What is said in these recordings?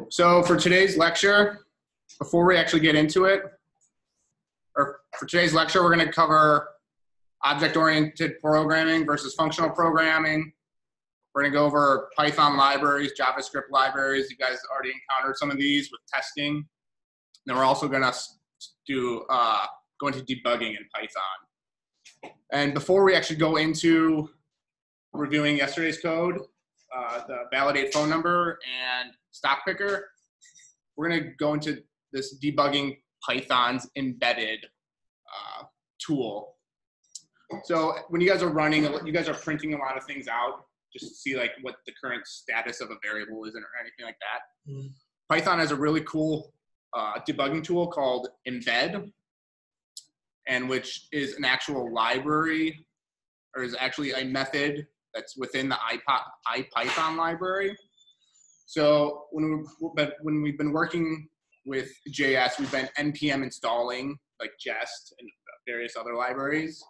So for today's lecture, before we actually get into it, or for today's lecture, we're going to cover object-oriented programming versus functional programming. We're going to go over Python libraries, JavaScript libraries. You guys already encountered some of these with testing. And then we're also going to go into debugging in Python. And before we actually go into reviewing yesterday's code, the validate phone number and stock picker, we're going to go into this debugging Python's embedded tool. So when you guys are running, you guys are printing a lot of things out just to see like what the current status of a variable is or anything like that. Mm. Python has a really cool debugging tool called Embed, and which is an actual library, or is actually a method that's within the IPython library. So when we've been working with JS, we've been npm installing like Jest and various other libraries.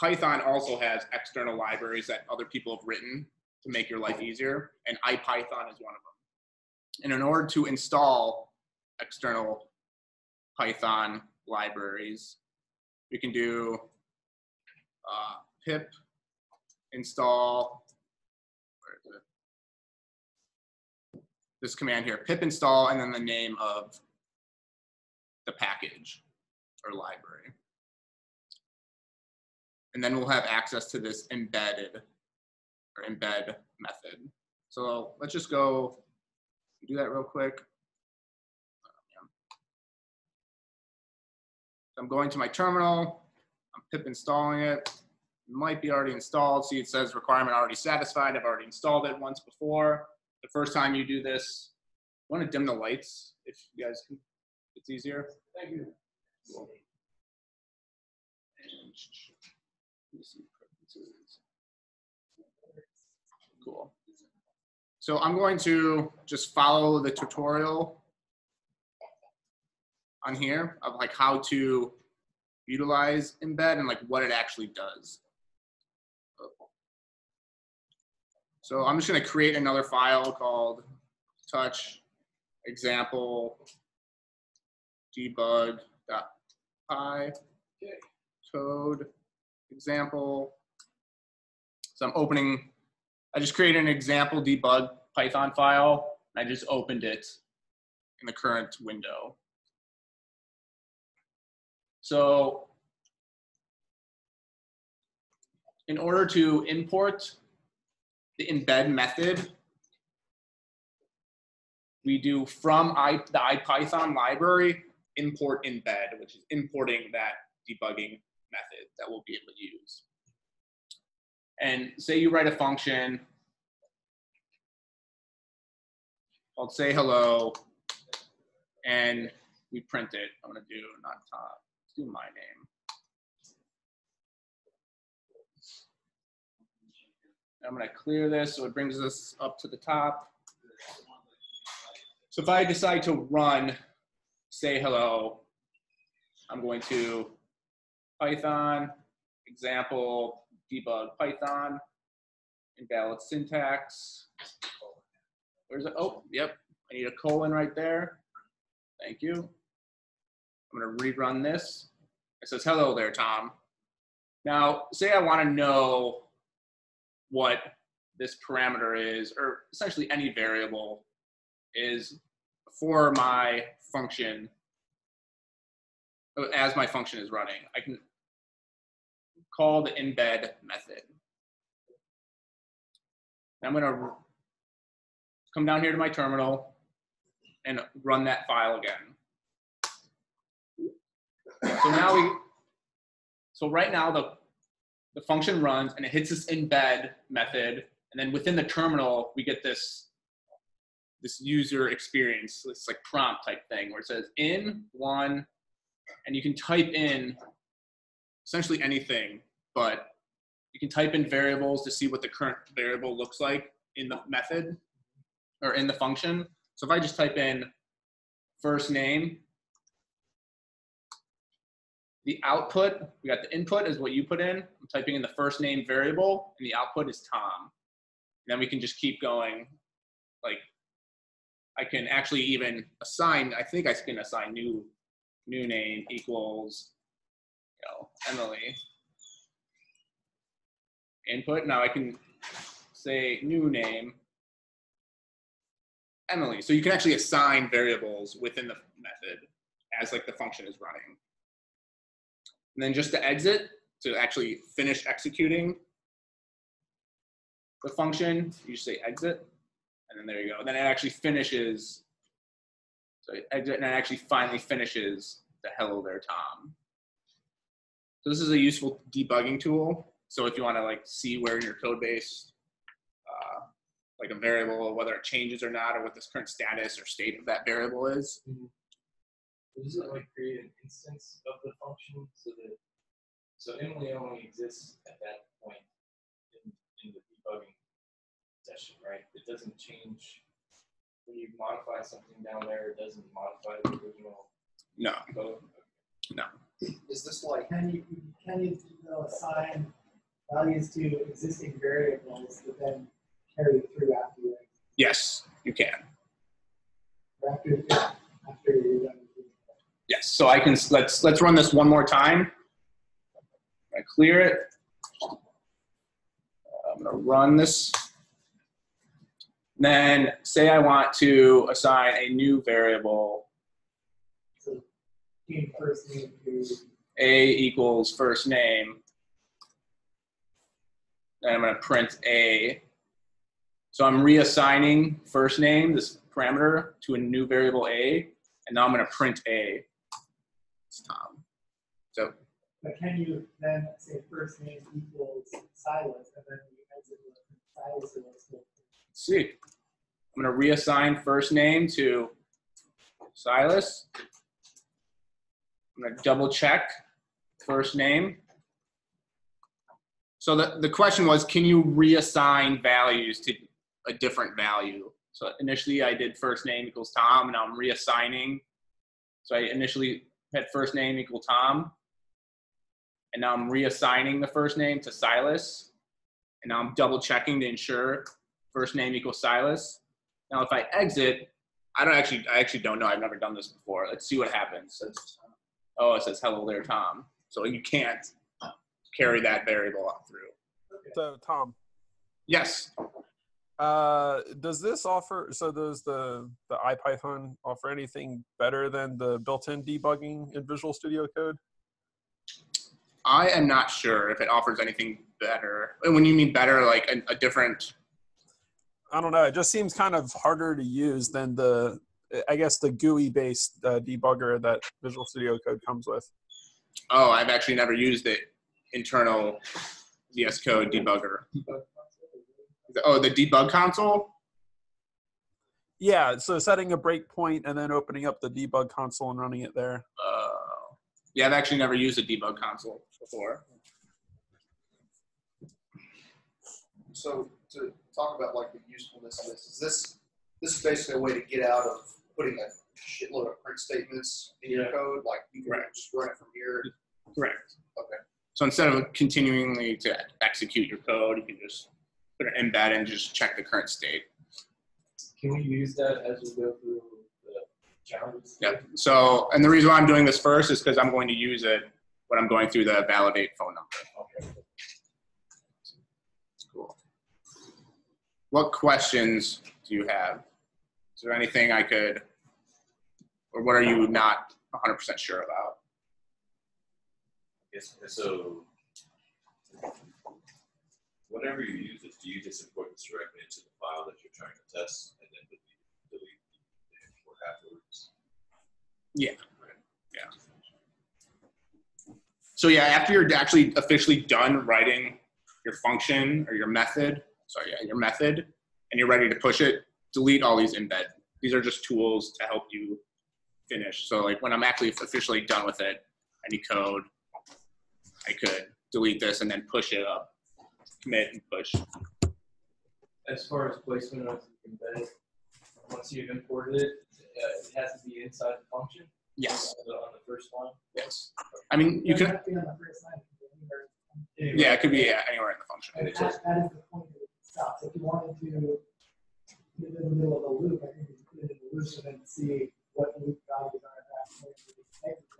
Python also has external libraries that other people have written to make your life easier, and IPython is one of them. And in order to install external Python libraries, we can do pip install, where is it? This command here, pip install, and then the name of the package or library. And then we'll have access to this embedded or embed method. So let's just go do that real quick. So I'm going to my terminal, I'm pip installing it. It might be already installed. See, it says requirement already satisfied. I've already installed it once before. The first time you do this, you want to dim the lights if you guys can, it's easier. Thank you. Cool. Cool. So I'm going to just follow the tutorial on here of like how to utilize embed and like what it actually does. So I'm just going to create another file called touch example debug.py code example. So I'm opening, I just created an example debug Python file, and I just opened it in the current window. So in order to import the embed method, we do from the IPython library import embed, which is importing that debugging method that we'll be able to use. And say you write a function called say hello, and we print it. I'm going to do not top, let's do my name. I'm going to clear this so it brings us up to the top. So if I decide to run say hello, I'm going to Python example debug Python, invalid syntax. Where's it? Oh, yep. I need a colon right there. Thank you. I'm going to rerun this. It says, hello there, Tom. Now, say I want to know what this parameter is, or essentially any variable is for my function, as my function is running. I can call the embed method. I'm going to come down here to my terminal and run that file again. So right now the function runs and it hits this embed method, and then within the terminal we get this user experience, this like prompt type thing where it says in one, and you can type in essentially anything, but you can type in variables to see what the current variable looks like in the method or in the function. So if I just type in first name, the output, we got the input is what you put in. I'm typing in the first name variable, and the output is Tom. And then we can just keep going like I can actually even assign, I think I can assign new name equals, Emily. Input, now I can say new name, Emily. So you can actually assign variables within the method as like the function is running. And then just to exit, to actually finish executing the function, you just say exit, and then there you go. And then it actually finishes, so exit, and it actually finally finishes the hello there, Tom. So this is a useful debugging tool. So if you want to like see where in your code base, like a variable, whether it changes or not, or what this current status or state of that variable is. Mm-hmm. Does it like create an instance of the function so Emily only exists at that point in the debugging session, right? It doesn't change when you modify something down there. It doesn't modify the original code. No. Is this like can you assign values to existing variables that then carry through after you? Yes, you can. After you're done. Yes. So I can let's run this one more time. I clear it. I'm going to run this. Then say I want to assign a new variable. So first name to A equals first name. Then I'm going to print A. So I'm reassigning first name, this parameter, to a new variable A, and now I'm going to print A. It's Tom. So. But can you then say first name equals Silas, and then you exit with Silas? Let's see. I'm going to reassign first name to Silas. I'm going to double check first name. So the question was, can you reassign values to a different value? So initially I did first name equals Tom, and now I'm reassigning. So I initially had first name equal Tom, and now I'm reassigning the first name to Silas, and now I'm double checking to ensure first name equals Silas. Now if I exit, I actually don't know. I've never done this before. Let's see what happens. Oh, it says hello there, Tom. So you can't carry that variable out through. So Tom. Yes. Does this offer, so does the IPython offer anything better than the built-in debugging in Visual Studio Code? I am not sure if it offers anything better. When you mean better, like a different... I don't know. It just seems kind of harder to use than the, I guess, the GUI-based debugger that Visual Studio Code comes with. Oh, I've actually never used the internal VS Code debugger. Oh, the debug console? Yeah, so setting a breakpoint and then opening up the debug console and running it there. Yeah, I've actually never used a debug console before. So to talk about like the usefulness of this is basically a way to get out of putting a shitload of print statements in your code. Like you can just run it from here. Correct. Okay. So instead of continually to execute your code, you can just put an embed and just check the current state. Can we use that as we go through the challenges? Yep. So, and the reason why I'm doing this first is because I'm going to use it when I'm going through the validate phone number. Okay. Cool. What questions do you have? Is there anything I could, or what are you not 100% sure about? Yes. So, whatever you use, do you just import this directly into the file that you're trying to test, and then delete the import afterwards? Yeah. Right. Yeah. So yeah, after you're actually officially done writing your function or your method, your method, and you're ready to push it, delete all these embed. These are just tools to help you finish. So like when I'm actually officially done with it, any code, I could delete this and then push it up, commit and push. As far as placement of embedded, once you've imported it, it has to be inside the function? Yes. On the first line? Yes. I mean, you can. Be on the first line. Yeah, it could be anywhere in the function. That is the point of it stops. If you wanted to in the middle of a loop, I think you put it in the loop and then see what the loop values are at that point.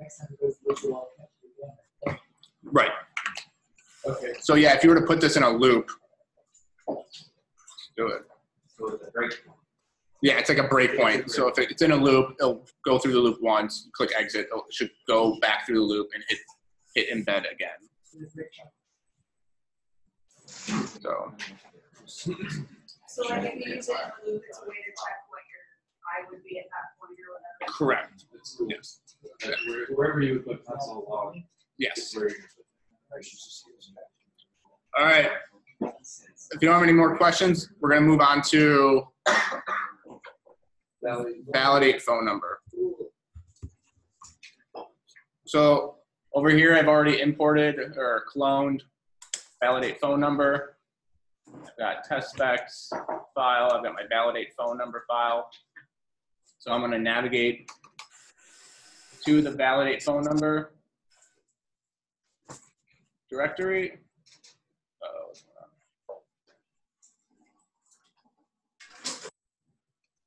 Next time it goes to the loop, you'll catch it again. Right. Okay. So yeah, if you were to put this in a loop, do it. So it's a break. Yeah, it's like a breakpoint. So if it's in a loop, it'll go through the loop once, click exit, it should go back through the loop and hit embed again. So like if you use it in a loop, it's a way to check what your I would be at that point or whatever. Correct. Yes. Wherever you would put console log. Yes. is where you're gonna All right. If you don't have any more questions, we're going to move on to validate phone number. So over here, I've already imported or cloned validate phone number. I've got test specs file. I've got my validate phone number file. So I'm going to navigate to the validate phone number directory.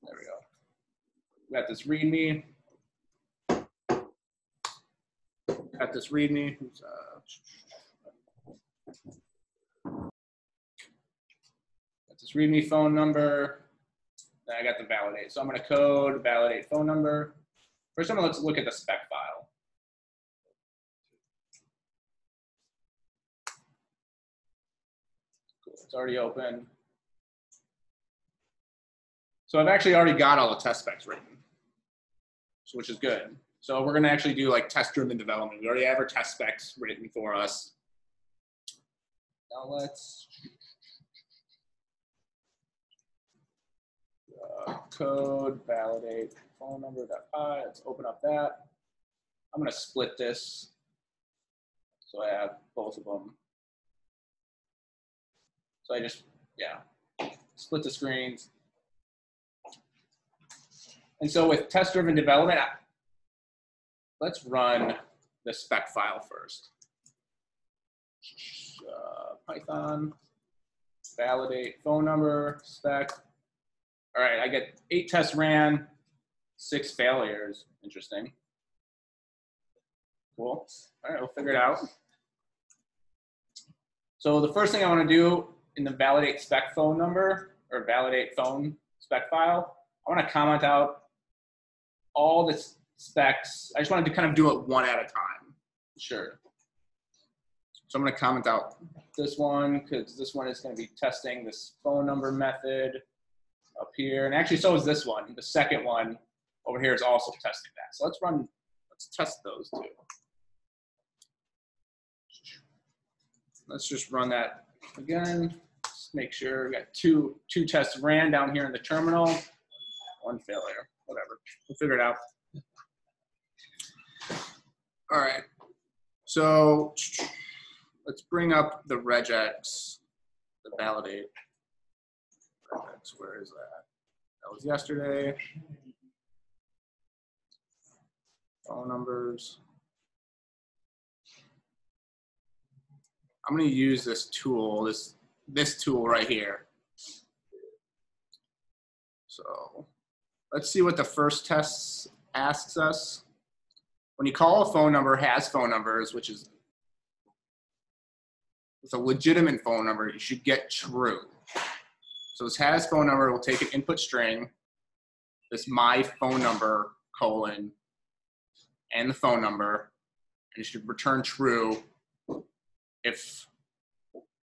There we go. We got this README. Got this README. Got this README phone number. Then I got the validate. So I'm going to code validate phone number. First of all, let's look at the spec file. Cool. It's already open. So I've actually already got all the test specs written, which is good. So we're going to actually do like test-driven development. We already have our test specs written for us. Now let's code validate phone number.py. Let's open up that. I'm going to split this so I have both of them. So I just, yeah, split the screens. And so with test-driven development, let's run the spec file first. Python, validate phone number, spec. All right, I get 8 tests ran, 6 failures. Interesting. Cool. All right, we'll figure it out. So the first thing I want to do in the validate spec phone number, or validate phone spec file, I want to comment out all the specs. I just wanted to kind of do it one at a time. Sure. So I'm going to comment out this one because this one is going to be testing this phone number method up here. And actually, so is this one. The second one over here is also testing that. So let's test those two. Let's just run that again. Just make sure we got two tests ran down here in the terminal. 1 failure, whatever. We'll figure it out. All right. So let's bring up the regex, the validate. Regex, where is that? That was yesterday. Phone numbers. I'm going to use this tool, this tool right here. So let's see what the first test asks us. When you call a phone number has phone numbers, which is it's a legitimate phone number, you should get true. So this has phone number will take an input string, this my phone number colon, and the phone number, and it should return true if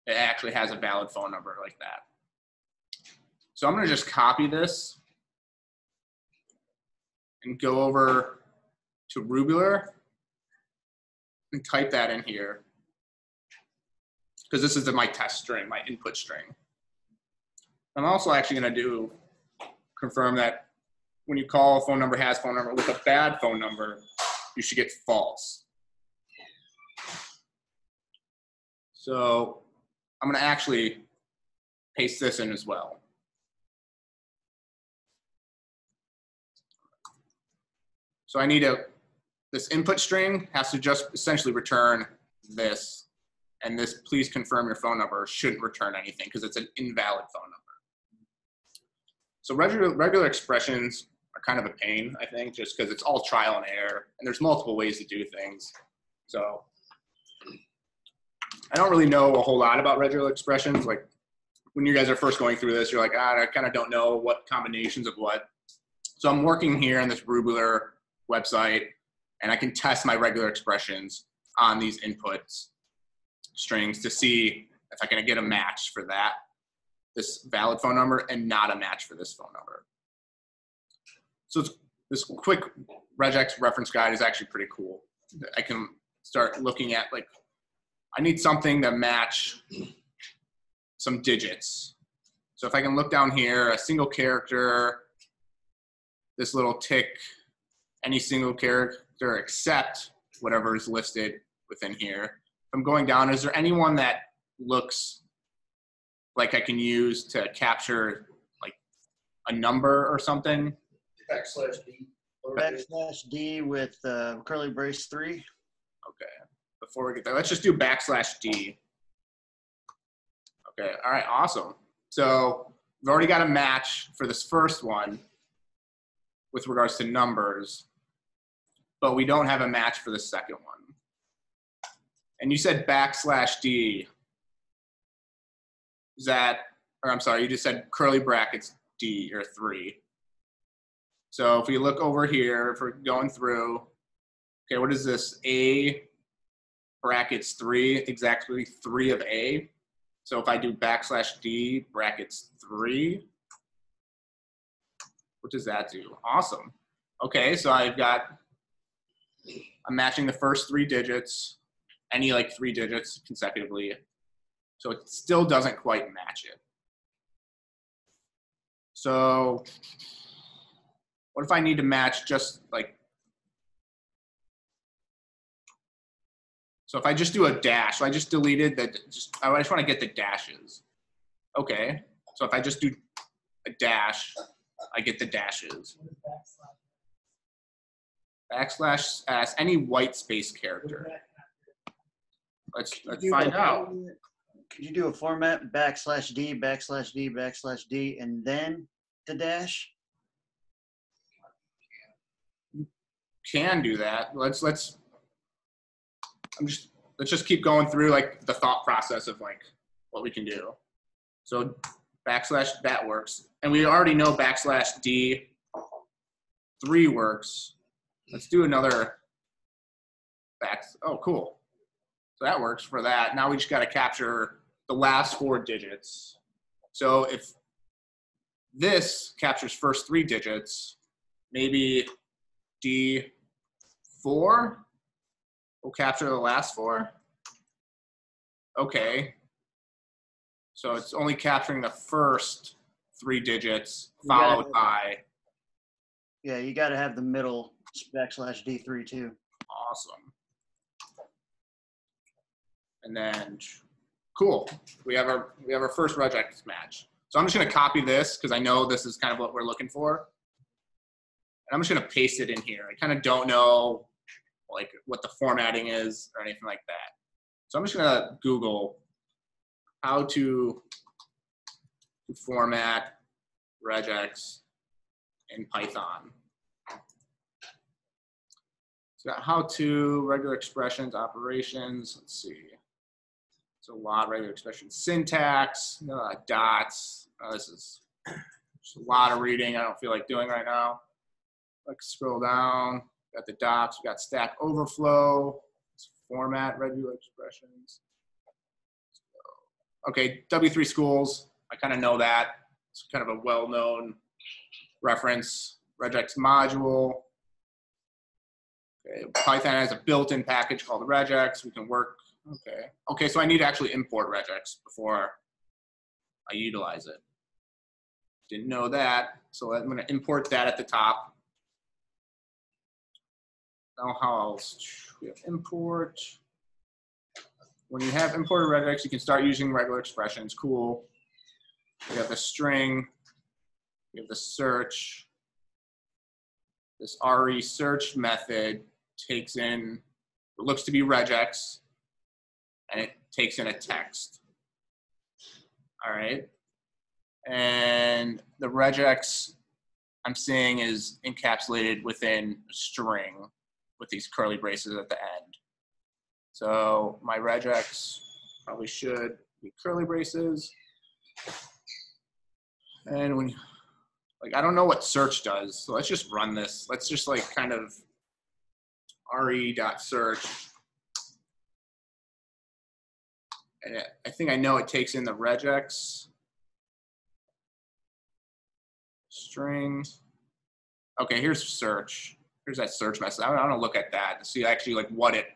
it actually has a valid phone number like that. So I'm going to just copy this and go over to Rubular and type that in here because this is my test string, my input string. I'm also actually going to confirm that when you call a phone number has phone number with a bad phone number, you should get false. So I'm going to actually paste this in as well. So I need this input string has to just essentially return this, and this please confirm your phone number shouldn't return anything because it's an invalid phone number. So regular expressions are kind of a pain, I think, just because it's all trial and error, and there's multiple ways to do things. So I don't really know a whole lot about regular expressions. Like when you guys are first going through this, you're like, I kind of don't know what combinations of what. So I'm working here on this Rubular website, and I can test my regular expressions on these inputs strings to see if I can get a match for that, this valid phone number, and not a match for this phone number. So this quick regex reference guide is actually pretty cool. I can start looking at, like, I need something to match some digits. So if I can look down here, a single character, this little tick, any single character except whatever is listed within here. If I'm going down, is there anyone that looks like I can use to capture like a number or something? \D. \D with curly brace 3. Okay, before we get there, let's just do \D. Okay, all right, awesome. So we've already got a match for this first one with regards to numbers, but we don't have a match for the second one. And you said \D. Is that, or I'm sorry, you just said curly brackets D or 3. So if we look over here, if we're going through, okay, what is this? A brackets 3, exactly 3 of A. So if I do \D brackets 3, what does that do? Awesome. Okay, so I'm matching the first 3 digits, any like 3 digits consecutively. So it still doesn't quite match it. So what if I need to match just like, so if I just do a dash, so I just deleted that, I just want to get the dashes. Okay, so if I just do a dash, I get the dashes. \S, any white space character. Let's find out. Could you do a format \D, \D, and then the dash? Can do that. Let's just keep going through like the thought process of like what we can do. So that works, and we already know \D 3 works. Let's do another oh, cool. So that works for that. Now we just got to capture the last 4 digits. So if this captures first 3 digits, maybe D4 will capture the last 4. Okay. So it's only capturing the first 3 digits followed by. Yeah, you got to have the middle \D3 too. Awesome. And then, cool. We have our first regex match. So I'm just going to copy this because I know this is kind of what we're looking for. And I'm just going to paste it in here. I kind of don't know like what the formatting is or anything like that. So I'm just going to Google how to format regex in Python. So got how to, regular expressions, operations. Let's see. So a lot of regular expressions, syntax, dots. This is just a lot of reading I don't feel like doing right now. Let's scroll down. Got the docs. We got Stack Overflow. Let's format regular expressions. Okay, W3 schools. I kind of know that. It's kind of a well-known reference. Regex module. Okay, Python has a built-in package called regex. We can work. Okay. Okay, so I need to actually import regex before I utilize it. Didn't know that, so I'm going to import that at the top. Now, how else? We have import. When you have imported regex, you can start using regular expressions. Cool. We have the string. We have the search. This RE search method takes in, it looks to be regex, and it takes in a text. All right. And the regex I'm seeing is encapsulated within a string with these curly braces at the end. So my regex probably should be curly braces. And when, like, I don't know what search does, so let's just run this. Let's just like kind of re.search. And I think I know it takes in the regex string. Okay, here's search. Here's that search message. I want to look at that to see actually like what it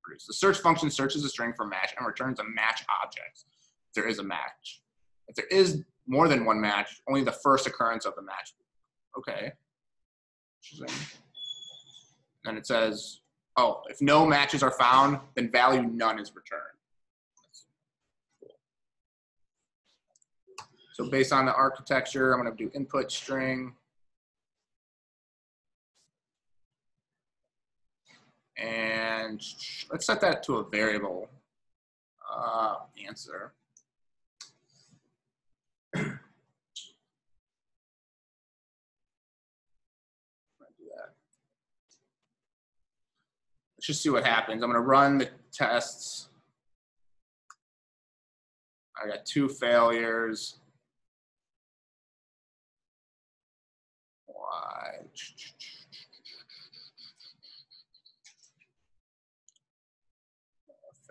produces. The search function searches a string for match and returns a match object if there is a match. If there is more than one match, only the first occurrence of the match. Okay. Interesting. And it says, oh, if no matches are found, then value none is returned. So based on the architecture, I'm going to do input string. And let's set that to a variable answer. Let's just see what happens. I'm going to run the tests. I got 2 failures. Why?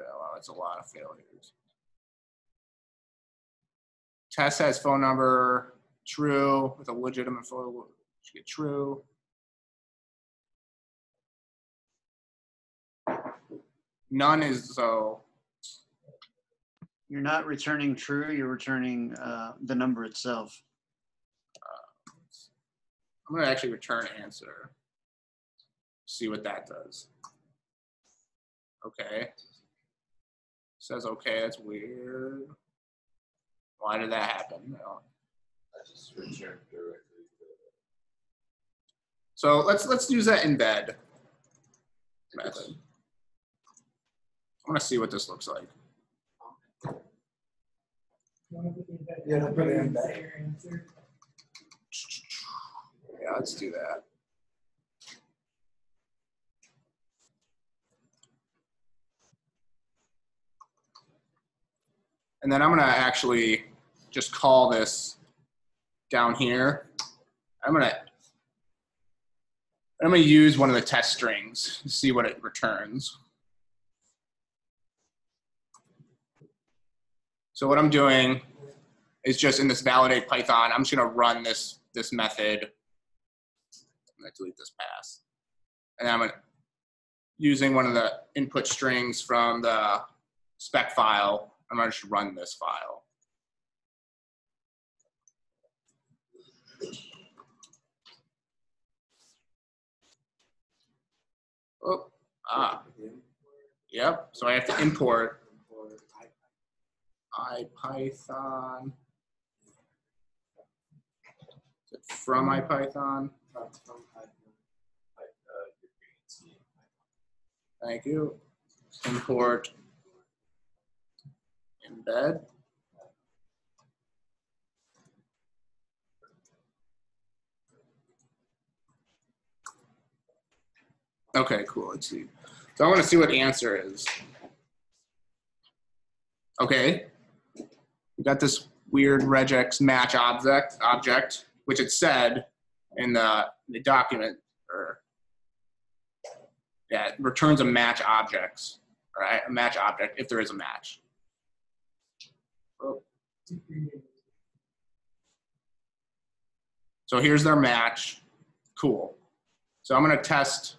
Oh, it's a lot of failures. Test has phone number true with a legitimate photo. Should get true. None is so. You're not returning true, you're returning the number itself. I'm going to actually return answer. See what that does. Okay. Says okay, that's weird. Why did that happen? No. I just returned directly. So let's use that embed method. I want to see what this looks like. Yeah, put it in there. Yeah, let's do that. And then I'm going to actually just call this down here. I'm going to use one of the test strings to see what it returns. So what I'm doing is just in this validate Python, I'm just going to run this method. I'm going to delete this pass. And I'm using one of the input strings from the spec file. I'm going to just run this file. Oh, yep. So I have to import IPython from IPython. Thank you. Import embed. Okay, cool. Let's see. So I want to see what answer is. Okay. We got this weird regex match object, which it said in the document, or yeah, it returns a match objects, right? A match object if there is a match. Oh. So here's their match. Cool. So I'm going to test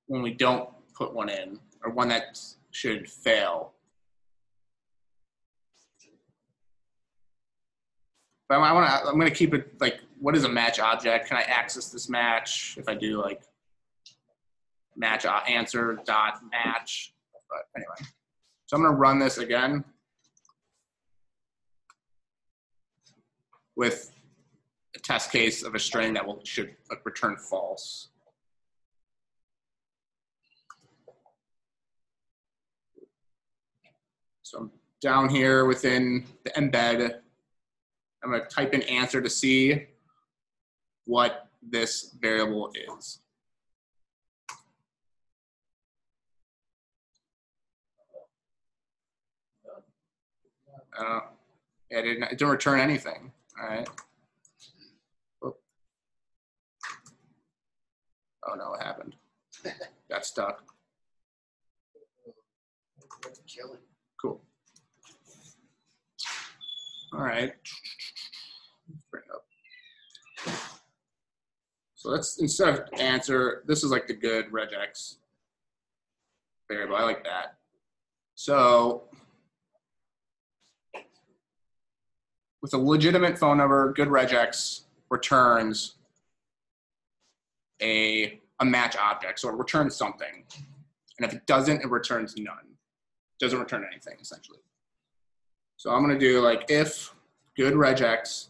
when we don't put one in, or one that should fail. But I'm going to keep it like, what is a match object? Can I access this match if I do like match answer dot match? But anyway, so I'm going to run this again with a test case of a string that should return false. So I'm down here within the embed, I'm going to type in answer to see what this variable is. It didn't return anything. All right. Oh no, what happened? Got stuck. Killing. Cool. All right. Let's bring it up. So let's, instead of answer, this is like the good regex variable. I like that. So with a legitimate phone number, good regex returns a match object. So it returns something. And if it doesn't, it returns none. It doesn't return anything, essentially. So I'm going to do like if good regex.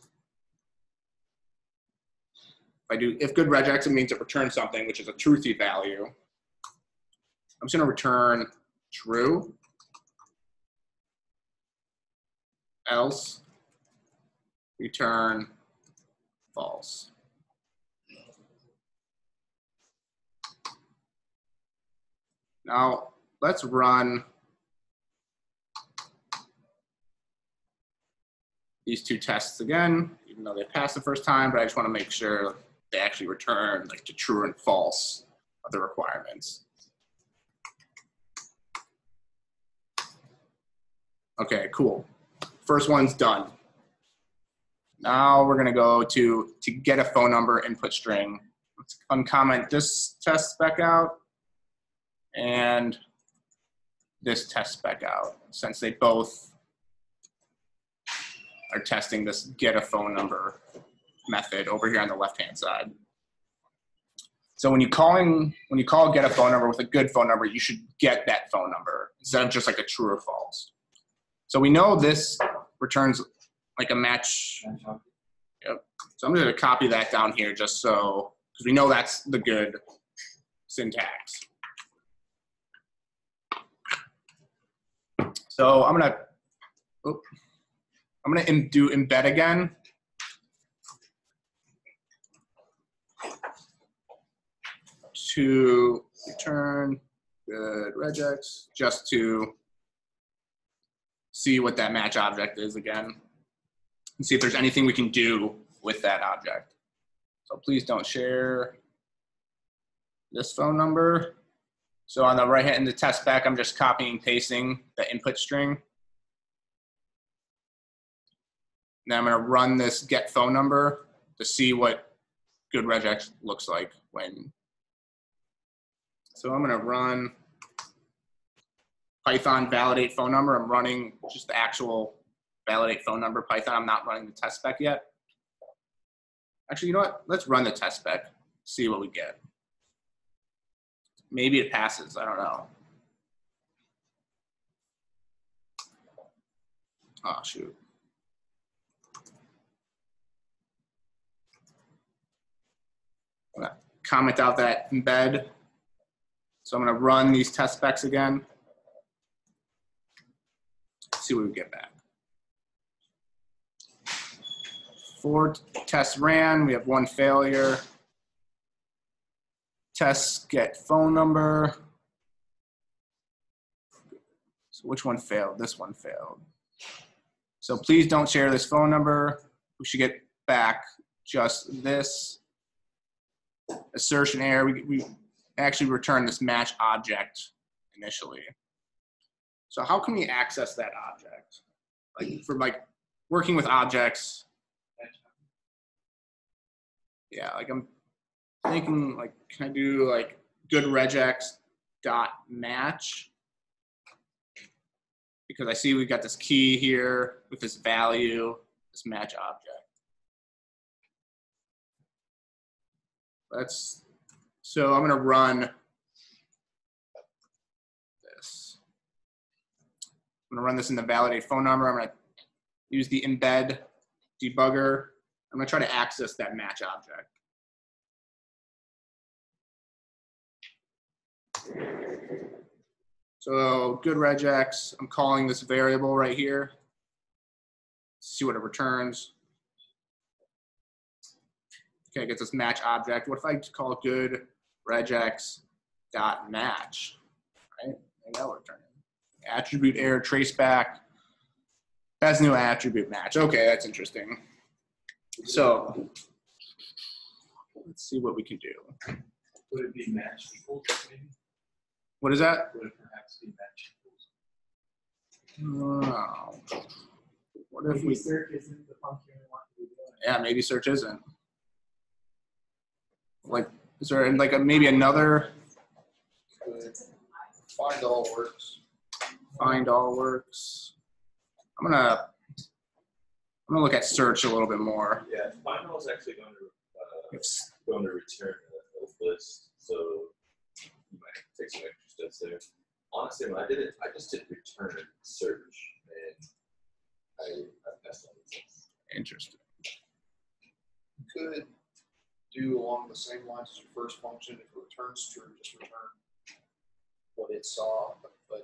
If I do if good regex, it means it returns something, which is a truthy value. I'm just going to return true. Else return false. Now let's run these two tests again, even though they passed the first time, but I just want to make sure they actually return like the true and false of the requirements. Okay, cool. First one's done. Now we're going to go to get a phone number input string. Let's uncomment this test spec out and this test spec out, since they both are testing this get a phone number method over here on the left-hand side. So when you call get a phone number with a good phone number, you should get that phone number instead of just like a true or false. So we know this returns like a match. Yep. So I'm going to copy that down here just so, because we know that's the good syntax. So I'm going to do embed again. To return good regex, just to see what that match object is again, and see if there's anything we can do with that object. So please don't share this phone number. So on the right hand in the test spec, I'm just copying and pasting the input string. Now I'm going to run this get phone number to see what good regex looks like when. So I'm going to run Python validate phone number. I'm running just the actual validate phone number Python. I'm not running the test spec yet. Actually, you know what? Let's run the test spec, see what we get. Maybe it passes. I don't know. Oh, shoot. I'm going to comment out that embed. So I'm going to run these test specs again. See what we get back. 4 tests ran. We have 1 failure. Tests get phone number. So which one failed? This one failed. So please don't share this phone number. We should get back just this assertion error. We actually return this match object initially. So how can we access that object? Like for like working with objects. Yeah, like I'm thinking like, can I do like good regex dot match? Because I see we've got this key here with this value, this match object. So I'm going to run this. I'm going to run this in the validate phone number. I'm going to use the embed debugger. I'm going to try to access that match object. So good regex, I'm calling this variable right here. See what it returns. Okay, it gets this match object. What if I call it good regex dot match? Right, and that will return it. Attribute error traceback. That's new attribute match. Okay, that's interesting. So let's see what we can do. Would it be match equals maybe? What is that? Would it perhaps be match equals? Oh. What if Maybe we? search isn't the function we want to be doing. Yeah, maybe search isn't. Like, is there like maybe another Good. Find all works. find all works? I'm gonna look at search a little bit more. Yeah, find all is actually going to It's, return a list, so you might take some extra steps there. Honestly, when I did it, I just did return search, and I messed up. interesting. You could do along the same lines as your first function. If it returns true, just return what it saw. But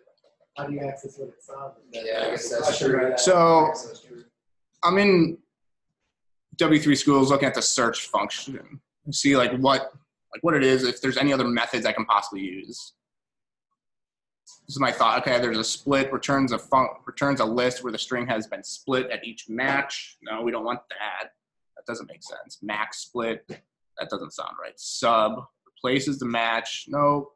How do you access what it saw? yeah, I guess that's Question true. right So- I guess that's true. I'm in W3 schools looking at the search function and see like what it is, if there's any other methods I can possibly use. This is my thought. Okay, there's a split, returns a list where the string has been split at each match. No, we don't want that. That doesn't make sense. Max split, that doesn't sound right. Sub replaces the match. No.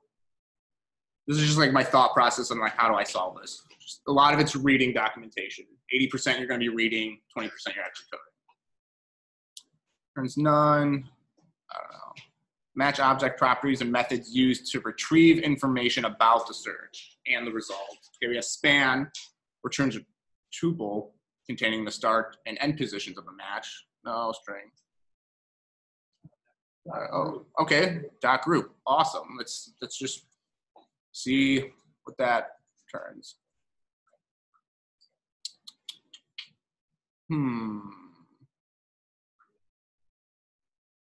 This is just like my thought process on like how do I solve this. Just a lot of it's reading documentation. 80% you're going to be reading, 20% you're actually coding. Turns none. I don't know. Match object properties and methods used to retrieve information about the search and the result. Okay, we have span, returns a tuple containing the start and end positions of a match. No string. Oh, okay. Dot group. Awesome. Let's just see what that returns.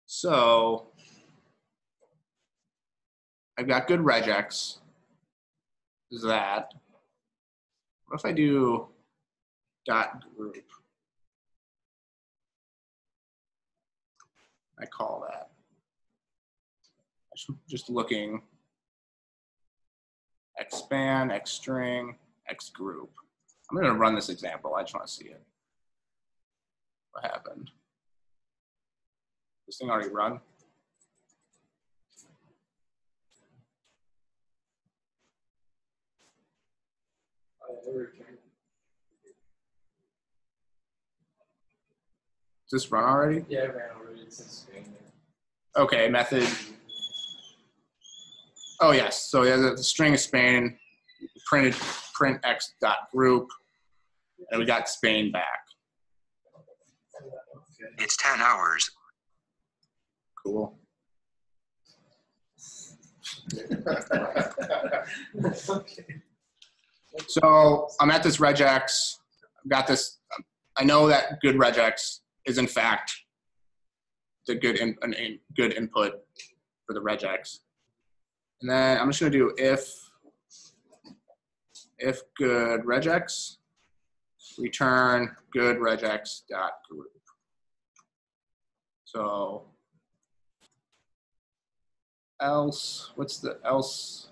So I've got good regex. Is that? What if I do dot group? I call that. Just looking. X span, X string, X group. I'm going to run this example. I just want to see it. What happened? This thing already run? Does this run already? Yeah, I ran already. It's in Spain there. Okay, method. Oh yes, so yeah, the string is Spain, print x dot group, and we got Spain back. It's 10 hours. Cool. So I'm at this regex. I've got this. I know that good regex is in fact the good input for the regex. And then I'm just going to do if good regex return good regex dot group. So else, what's the else?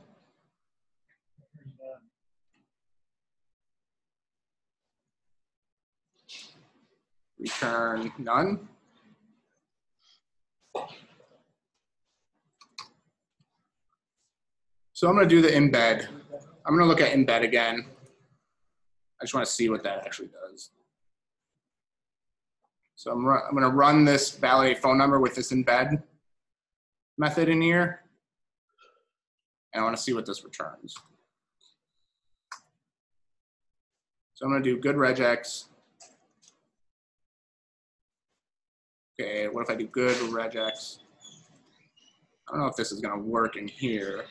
Return none. So I'm going to do the embed. I'm going to look at embed again. I just want to see what that actually does. So I'm going to run this validate phone number with this embed method in here. And I want to see what this returns. So I'm going to do good regex. Okay, what if I do good regex? I don't know if this is going to work in here.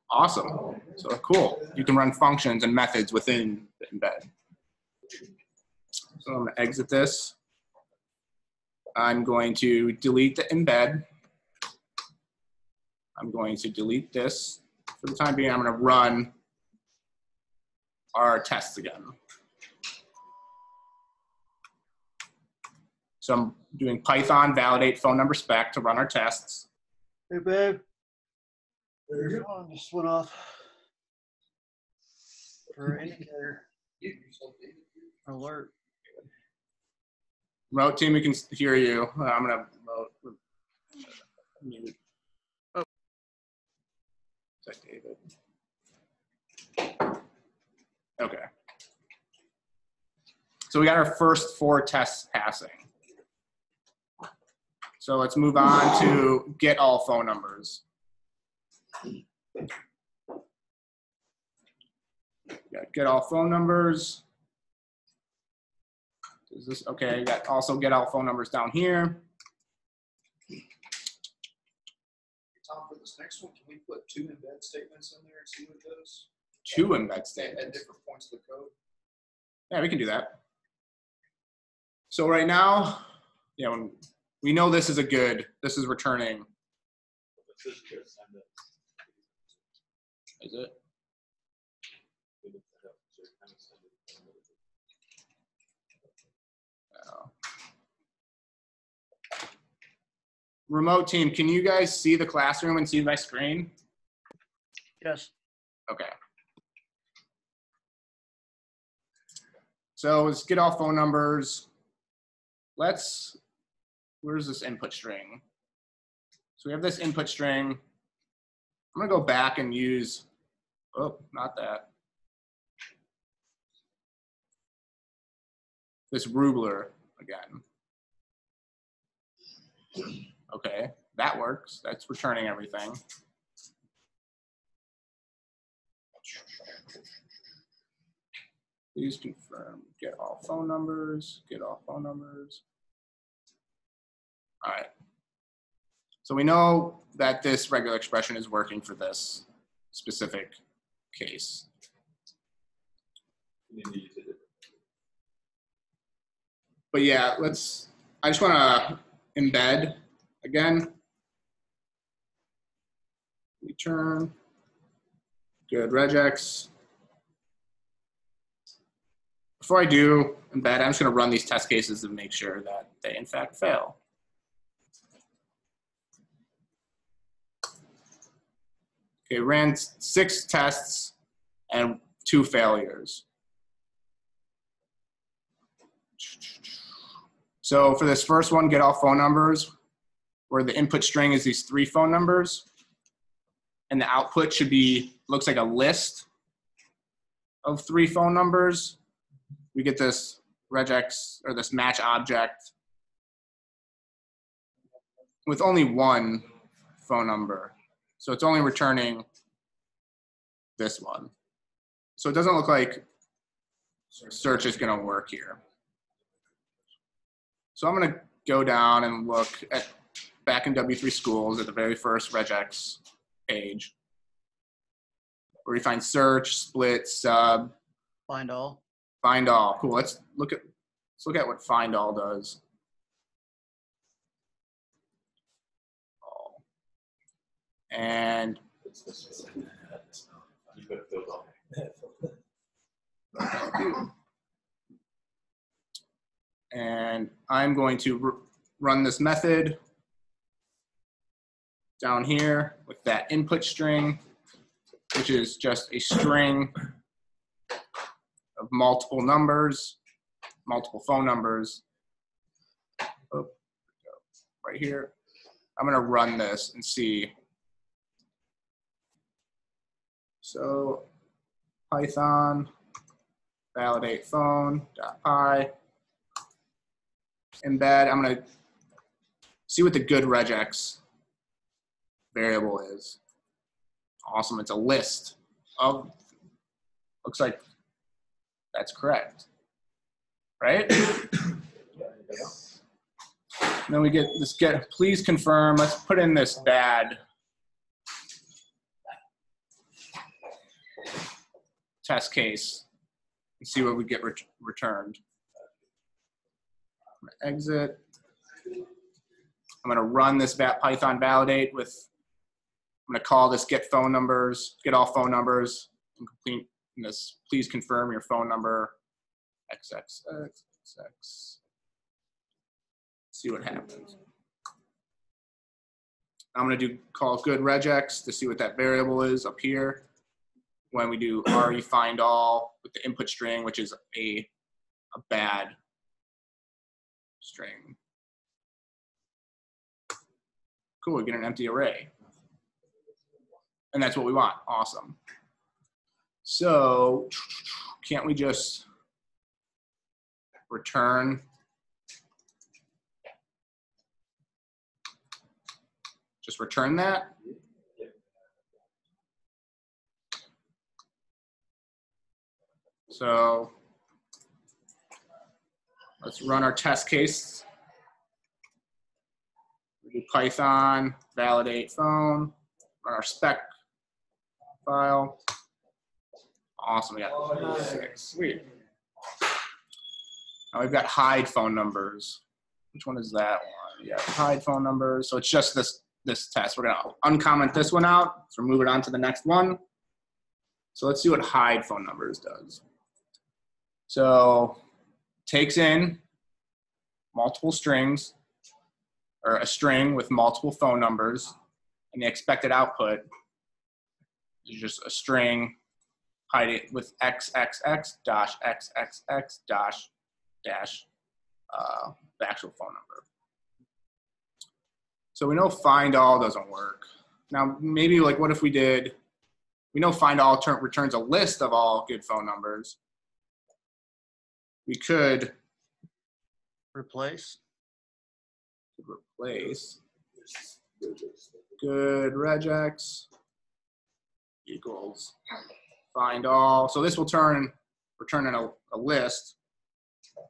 Awesome. So cool. You can run functions and methods within the embed. So I'm going to exit this. I'm going to delete the embed. I'm going to delete this. For the time being, I'm going to run our tests again. So I'm doing Python validate phone number spec to run our tests. Hey, babe. Your phone just went off. For indicator alert. Remote team, we can hear you. I'm going to mute. Oh. Is that David? Okay. So we got our first 4 tests passing. So let's move on to get all phone numbers. Get all phone numbers. Is this okay? Got also get all phone numbers down here. Tom, for this next one, can we put 2 embed statements in there and see what it does? 2 embed At statements. different points of the code. Yeah, we can do that. So right now, yeah, when we know this is this is returning. Is it? Oh. Remote team, can you guys see the classroom and see my screen? Yes. Okay. So let's get all phone numbers. Where's this input string? So we have this input string. I'm gonna go back and use, oh, not that. This ruler again. Okay, that works. That's returning everything. Please confirm, get all phone numbers, get all phone numbers. All right. So we know that this regular expression is working for this specific case. But yeah, I just want to embed again. Return, good, regex. Before I do embed, I'm just going to run these test cases to make sure that they in fact fail. Okay, ran 6 tests and 2 failures. So for this first one, get all phone numbers, where the input string is these 3 phone numbers, and the output should be, looks like a list of 3 phone numbers. We get this regex, or this match object, with only 1 phone number. So it's only returning this one. So it doesn't look like search is going to work here. So I'm going to go down and look at back in W3 schools at the very first regex page, where we find search, split, sub, Find all. find all. Cool. Let's look at what find all does. And I'm going to run this method down here with that input string, which is just a string of multiple numbers, multiple phone numbers. Oh, right here. I'm going to run this and see. So Python validate phone.py embed. I'm going to see what the good regex variable is. Awesome. It's a list of, looks like that's correct, right? And then we get this get, please confirm. Let's put in this bad test case and see what we get returned. I'm gonna exit. I'm gonna run this Python validate with I'm going to call this get phone numbers, get all phone numbers, and complete this. Please confirm your phone number. XXX. See what happens. I'm going to call good regex to see what that variable is up here. When we do re find all with the input string, which is a bad string. Cool, we get an empty array. And that's what we want. Awesome. So can't we just return that? So let's run our test case. We do Python, validate phone, run our spec file. Awesome, we got 6. Sweet. Now we've got hide phone numbers. Which one is that one? Yeah, hide phone numbers. So it's just this test. We're gonna uncomment this one out. So move it on to the next one. So let's see what hide phone numbers does. So takes in multiple strings, or a string with multiple phone numbers, and the expected output is just a string, hide it with xxx dash xxx dash the actual phone number. So we know find all doesn't work. Now maybe like what if we did, we know find all returns a list of all good phone numbers. We could replace good regex equals find all. So this will return in a list. And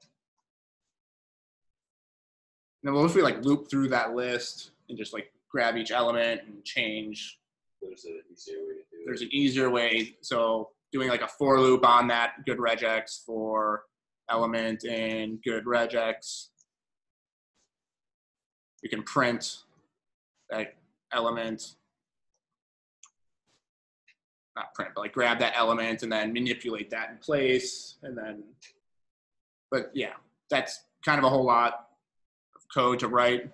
then what if we like loop through that list and just like grab each element and change? There's an easier way to do it. There's an easier way. So doing like a for loop on that good regex for element in good regex. You can print that element, not print, but like grab that element and then manipulate that in place. And then, but yeah, that's kind of a whole lot of code to write.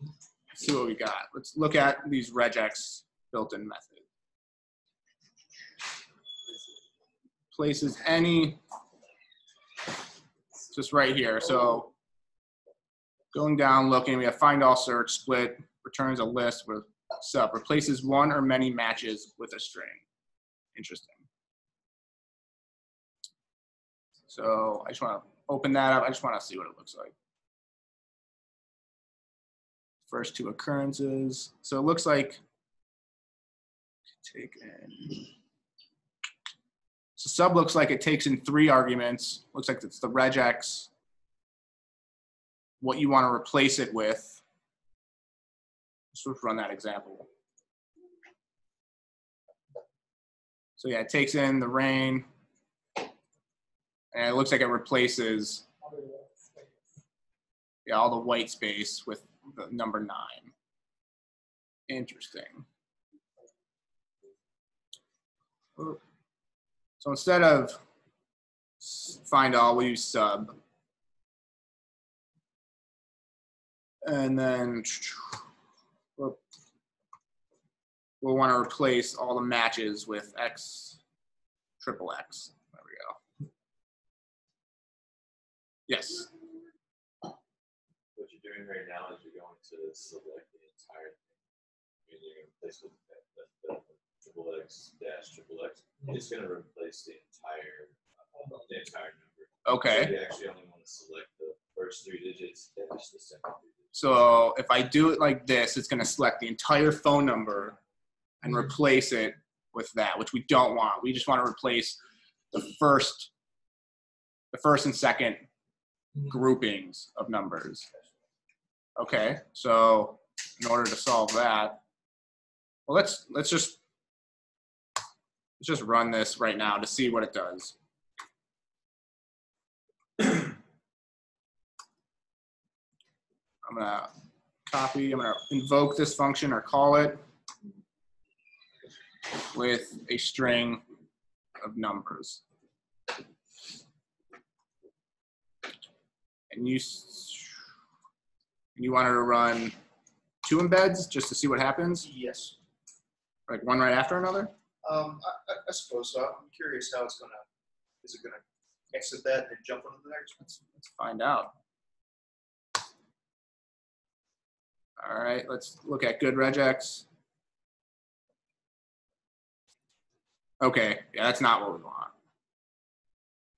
Let's see what we got. Let's look at these regex built-in methods. Places any, just right here. So going down, looking, we have find all search, split, returns a list with sub, replaces one or many matches with a string. Interesting. So I just want to open that up. I just want to see what it looks like. First two occurrences. So it looks like take in. So sub looks like it takes in 3 arguments. Looks like it's the regex, what you want to replace it with. Let's run that example. So yeah, it takes in the rain, and it looks like it replaces all the white space with the number 9. Interesting. So instead of find all, we use sub. And then we'll want to replace all the matches with x, triple x. There we go. Yes. What you're doing right now is you're going to select the entire thing. You're going to replace with the triple x dash triple x. It's going to replace the entire number. Okay. So you actually only want to select the first 3 digits dash the second 3 digits. So if I do it like this, it's going to select the entire phone number and replace it with that, which we don't want. We just want to replace the first and second groupings of numbers. Okay, so in order to solve that, well, let's just run this right now to see what it does. I'm gonna invoke this function or call it. with a string of numbers. And you wanted to run 2 embeds just to see what happens? Yes. Like one right after another? I suppose so. I'm curious how it's gonna. Is it gonna exit that and jump onto the next one? Let's find out. All right, let's look at good regex. Okay, yeah, that's not what we want.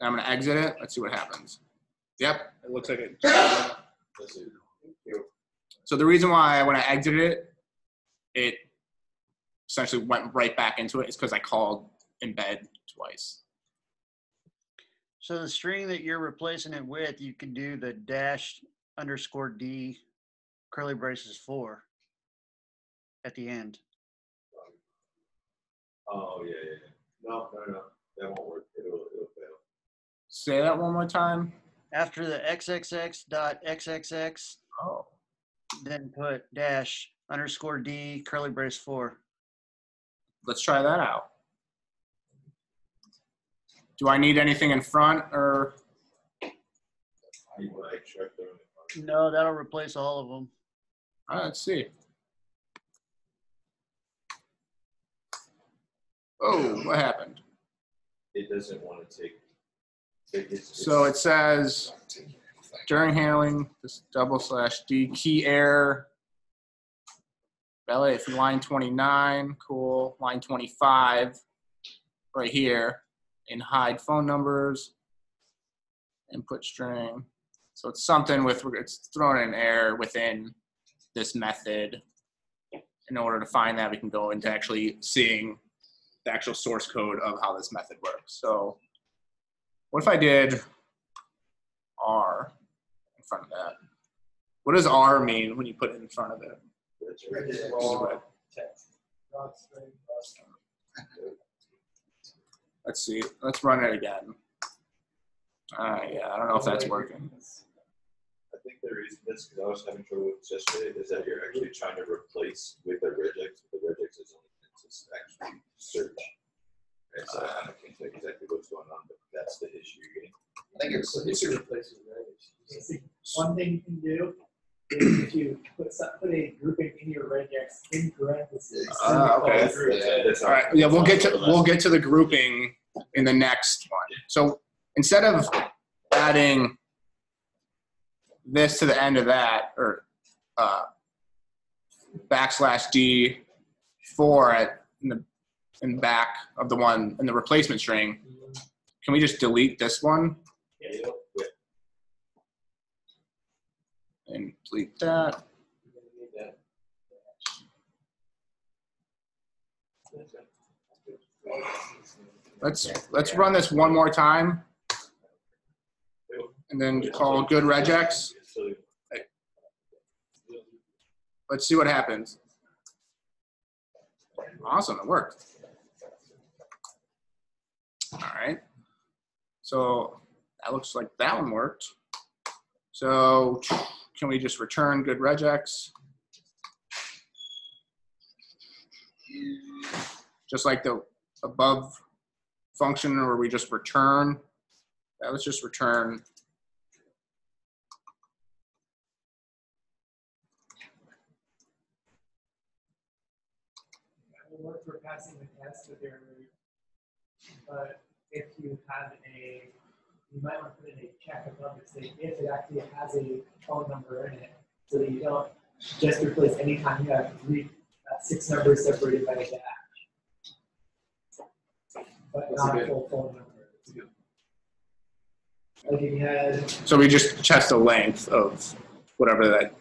I'm gonna exit it. Let's see what happens. Yep, it looks like it. So the reason why when I exited it, it essentially went right back into it is because I called embed twice. So the string that you're replacing it with, you can do the _D curly braces 4 at the end. Oh, yeah. No, that won't work. It'll fail. Say that one more time. After the xxx.xxx, Oh. then put _D curly brace 4. Let's try that out. Do I need anything in front or? You want to extract them in the front. No, that'll replace all of them. All right, let's see. Oh, what happened? It doesn't want to take. So it says during handling this /D key error. Validate from line 29, cool. Line 25, right here, in hide phone numbers, input string. So it's something with, it's throwing an error within this method. In order to find that, we can go into actually seeing the actual source code of how this method works. So what if I did R in front of that? What does R mean when you put it in front of it? Let's see. Let's run it again. Yeah, I don't know if that's working. I think the reason this, because I was having trouble with this yesterday, is that you're actually trying to replace with the regex. The regex is only meant to actually search. Okay, so I can't tell you exactly what's going on, but that's the issue you're getting. I think it's Should replace with regex. One thing you can do is if you put a grouping in your regex in parentheses. Okay. All right. Yeah, we'll get to the grouping in the next one. So instead of adding this to the end of that, or /D4 in the back of the one in the replacement string, can we just delete this one? And delete that. Let's run this one more time, and then call good regex. Let's see what happens. Awesome, it worked. All right. So that looks like that one worked. So can we just return good regex? Just like the above function where we just return. Let's just return. It'll work for passing the test with your, but if you have you might want to put in a check above it, say if it actually has a phone number in it, so that you don't just replace anytime you have 6 numbers separated by a dash. But not a full phone number. Like if you had, So we just test the length of whatever that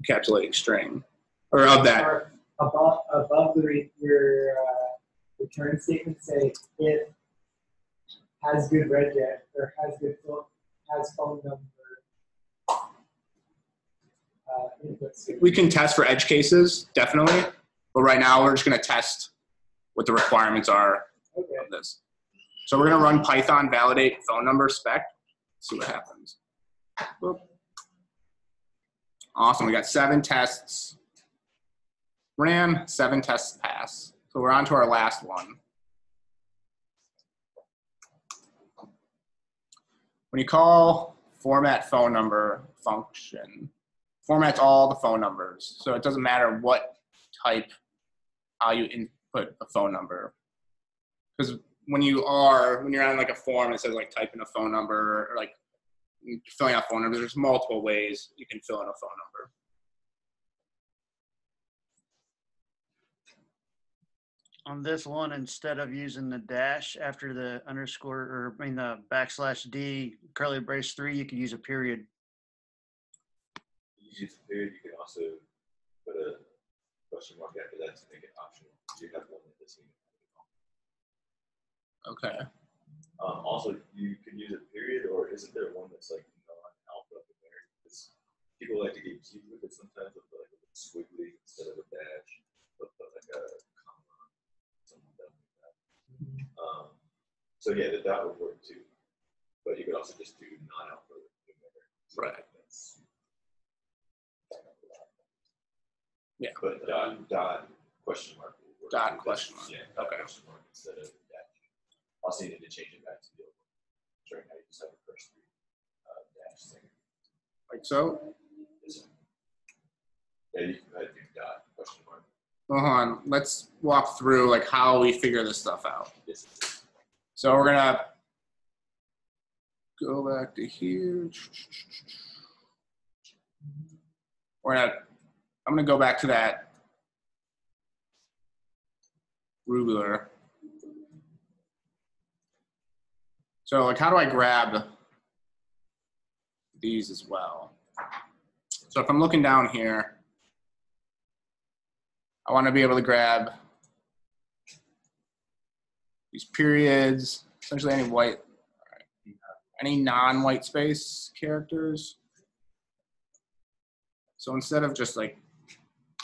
encapsulating string, or of that. or above your return statement, say if has good regex or has phone number input. We can test for edge cases, definitely. But right now we're just going to test what the requirements are of this. So we're going to run Python validate phone number spec. See what happens. Boop. Awesome. We got 7 tests ran, 7 tests pass. So we're on to our last one. When you call format phone number function, formats all the phone numbers. So it doesn't matter what type, how you input a phone number. Because when you're on like a form, it says like type in a phone number, or like filling out phone numbers, there's multiple ways you can fill in a phone number. On this one, instead of using the dash after the underscore, or I mean the \D curly brace 3, you could use a period. You use a period, you can also put a question mark after that to make it optional. So you have one that doesn't even have Okay. also, you can use a period, or isn't there one that's like non-alphanumeric? Because people like to get cute with it sometimes with like a squiggly instead of a dash, but like a comma, something like that. So yeah, the dot would work too, but you could also just do non-alphanumeric. Right. Yeah. But dot question mark will work. Dot question mark. Yeah. Okay. Question mark instead of dash. Also, you need to change it back to the old one. Right now, you just have a first dash thing. Like so? Yeah, you can go ahead and do dot question mark. Hold on. Let's walk through like how we figure this stuff out. Yes. So we're gonna go back to here. I'm gonna go back to that ruler. So like, how do I grab these as well? So if I'm looking down here, I want to be able to grab these periods, essentially any non-white space characters. So instead of just like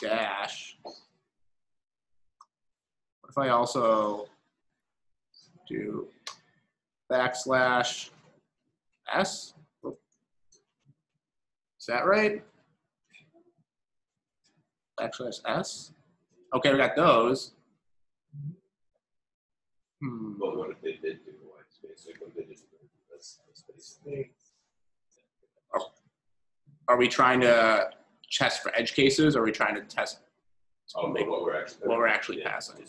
dash, what if I also do \S? Is that right? \S? Okay, we got those. But what if they did do white space? Like, what if they just do this space? Are we trying to test for edge cases, or are we trying to test what we're actually passing?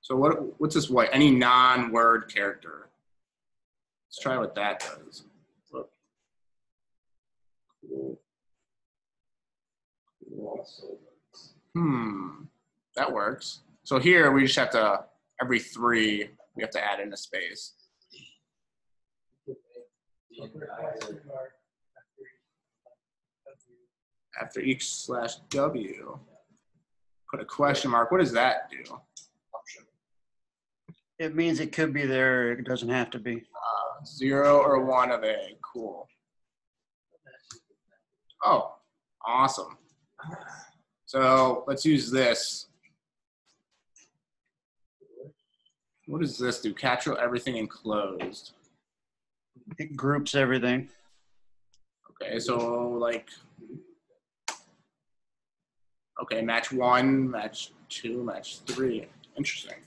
So what's this white? Any non-word character. Let's try what that does. Cool. That works. So here we just have to, every 3, we have to add in a space. After each /W, put a question mark. What does that do? It means it could be there. It doesn't have to be. 0 or 1 of A. Cool. Oh, awesome. So let's use this. What does this do? Capture everything enclosed. It groups everything. Okay, so like, okay, match 1, match 2, match 3. Interesting.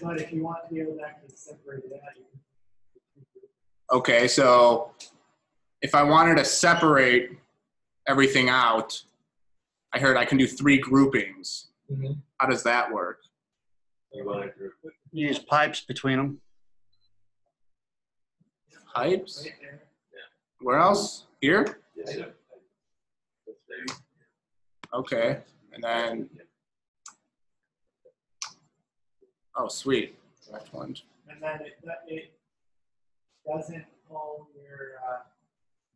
But if you want to be able to actually separate it out, you can. Okay, so if I wanted to separate everything out, I heard I can do 3 groupings. Mm-hmm. How does that work? You want to group it? Use pipes between them. Pipes? Right there. Where else? Here? Yes, sir. Okay, and then, oh, sweet. Match 1. And then it doesn't pull your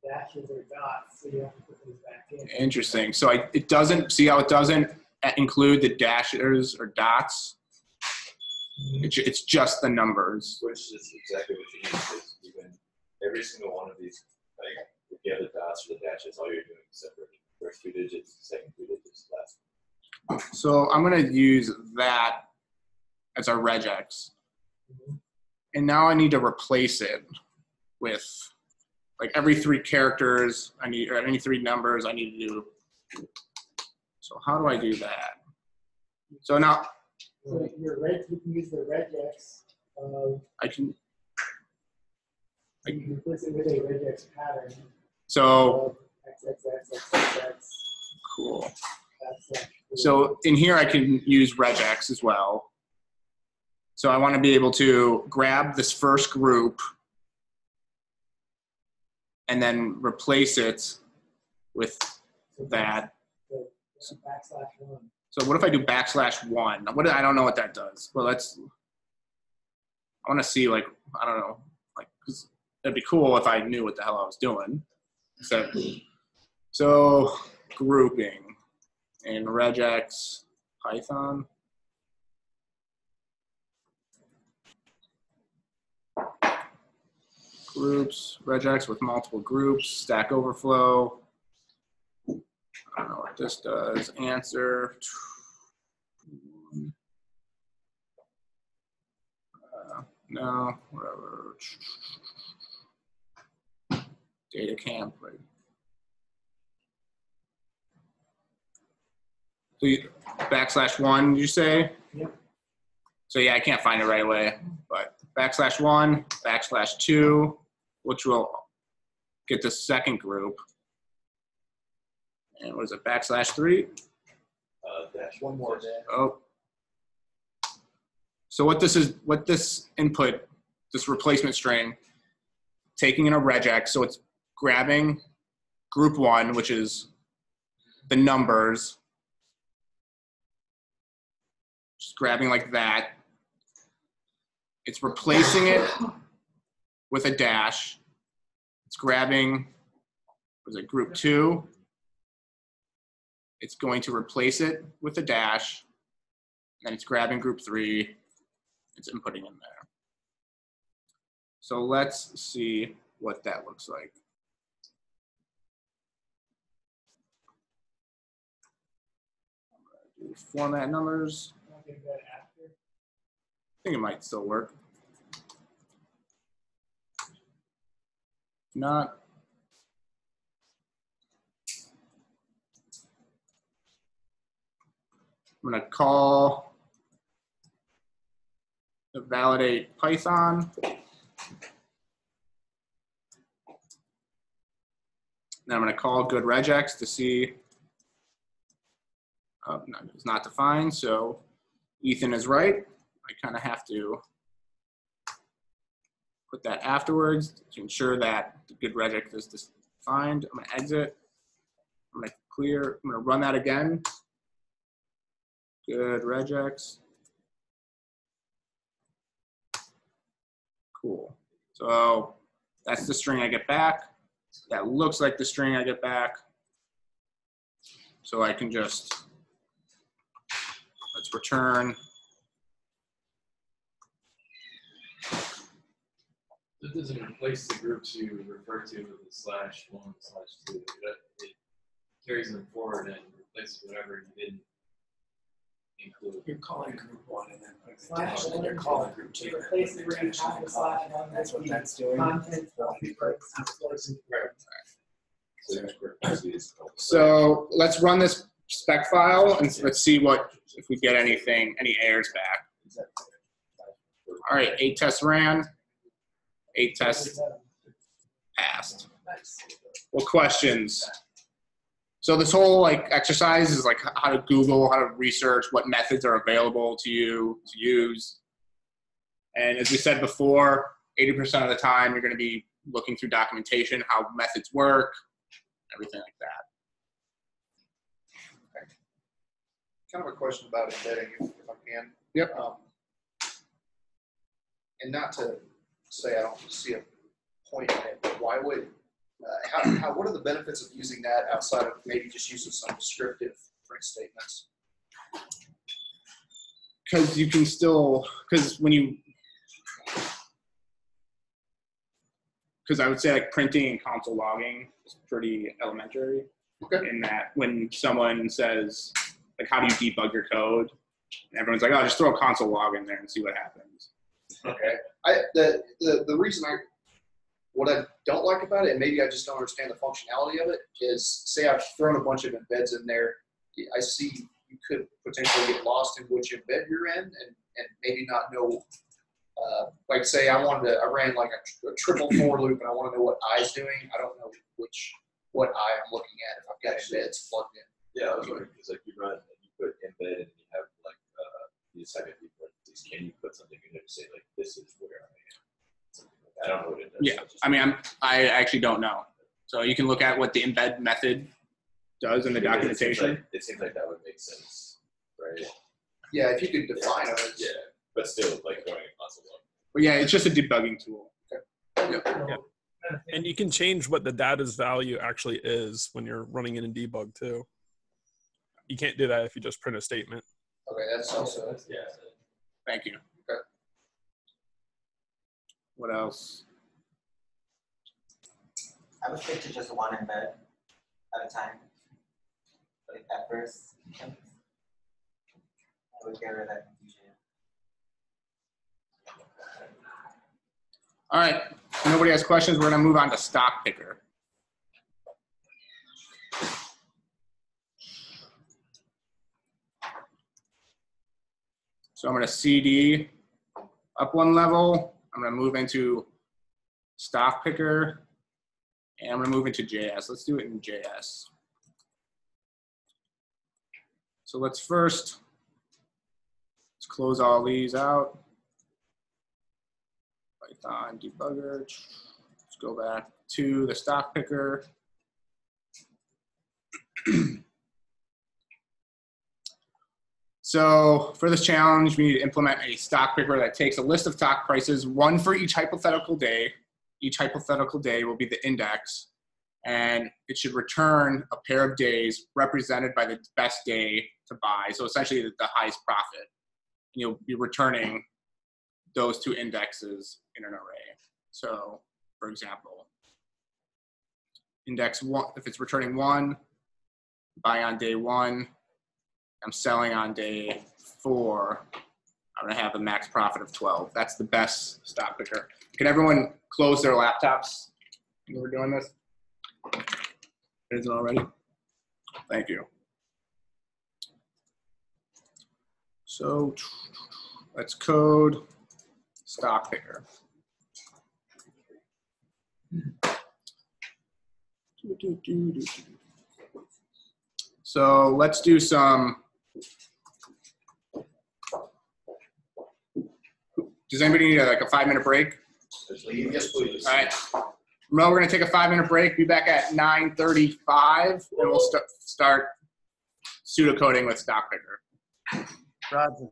dashes or dots, so you have to put those back in. Interesting. So it doesn't, see how it doesn't include the dashes or dots? It's just the numbers. Which is exactly what you need, because even every single one of these, like, if you have the dots or the dashes, all you're doing is separating first 2 digits, second 2 digits, last. So I'm going to use that as our regex. And now I need to replace it with, like, every 3 characters I need, or any 3 numbers I need to do. So how do I do that? So now So you can use the regex of, I can, you can replace it with a regex pattern so of XXX. cool. That's So in here I can use regex as well. So I want to be able to grab this first group and then replace it with that. the /1. So what if I do /1? I don't know what that does. Well, I want to see, like, I don't know, like, 'cause it'd be cool if I knew what the hell I was doing. So grouping in regex Python. Groups, regex with multiple groups, Stack Overflow. I don't know what this does. Answer. No, whatever. Data camp. Right. So you, /1, did you say? Yep. So yeah, I can't find it right away, but /1, /2, which will get the second group. And what is it, /3? Dash One more. Oh. So what this input, this replacement string, taking in a regex, so it's grabbing group 1, which is the numbers, just grabbing like that. It's replacing it with a dash. It's grabbing, what is it, group 2. It's going to replace it with a dash. And it's grabbing group 3. It's inputting in there. So let's see what that looks like. I'm gonna do format numbers. I think it might still work. If not, I'm going to call the validate Python. Then I'm going to call good regex to see. No, it's not defined, so Ethan is right. I kind of have to put that afterwards to ensure that the good regex is defined. I'm going to exit. I'm going to clear. I'm going to run that again. Good regex. Cool. So that's the string I get back. That looks like the string I get back. So I can just, let's return. It doesn't replace the groups you refer to with the /1/2. It carries them forward and replaces whatever you didn't include. You're calling group 1 and then putting the /1, dash, and then you're calling group 2 and then replace putting it the where you dash, and have then the calling. /1. That's what that's doing. Content. So let's run this spec file and let's see what, if we get anything, any errors back. All right, 8 tests ran, 8 tests passed. What questions? So this whole like exercise is like how to Google, how to research what methods are available to you to use. And as we said before, 80% of the time you're going to be looking through documentation, how methods work, everything like that. Okay. Kind of a question about embedding, if I can. Yep. And not to say I don't see a point in it, but why would, what are the benefits of using that outside of maybe just using some descriptive print statements? Because you can still, because I would say like printing and console logging is pretty elementary. Okay. In that when someone says, like, how do you debug your code? And everyone's like, oh, just throw a console log in there and see what happens. Okay. The reason what I don't like about it, and maybe I just don't understand the functionality of it, is say I've thrown a bunch of embeds in there. I see you could potentially get lost in which embed you're in and maybe not know. Like say I ran like a triple for loop and I want to know what I's doing. I don't know what I am looking at if I've got embeds plugged in. Yeah, I was wondering, because like you run and you put embed and you have like the assignment parentheses, can you put something in there to say like this is where I am? Something like that. I don't know what it does. Yeah, I mean, I actually don't know. So you can look at what the embed method does in the documentation. It seems like that would make sense, right? Yeah, if you could define it. Yeah, but still like going in console log. But yeah, it's just a debugging tool. Yep. And you can change what the data's value actually is when you're running it in debug too. You can't do that if you just print a statement. Okay, that's also Yeah. Thank you. Okay. What else? I would stick to just one embed at a time. Like at first, I would get rid of that confusion. All right. If nobody has questions, we're going to move on to stock picker. So I'm going to CD up one level. I'm going to move into stock picker. And I'm going to move into JS. Let's do it in JS. So let's close all these out. Python debugger. Let's go back to the stock picker. So for this challenge, we need to implement a stock picker that takes a list of stock prices, one for each hypothetical day. Each hypothetical day will be the index, and it should return a pair of days represented by the best day to buy. So essentially the highest profit. And you'll be returning those two indexes in an array. So for example, index 1, if it's returning 1, buy on day 1, I'm selling on day 4, I'm gonna have a max profit of 12. That's the best stock picker. Can everyone close their laptops when we're doing this? Is it already? Thank you. So let's code stock picker. So let's do some. Does anybody need like a 5-minute break? Yes, please. All right. Well, we're going to take a 5-minute break. Be back at 9:35, and we'll start pseudocoding with stock picker. Roger.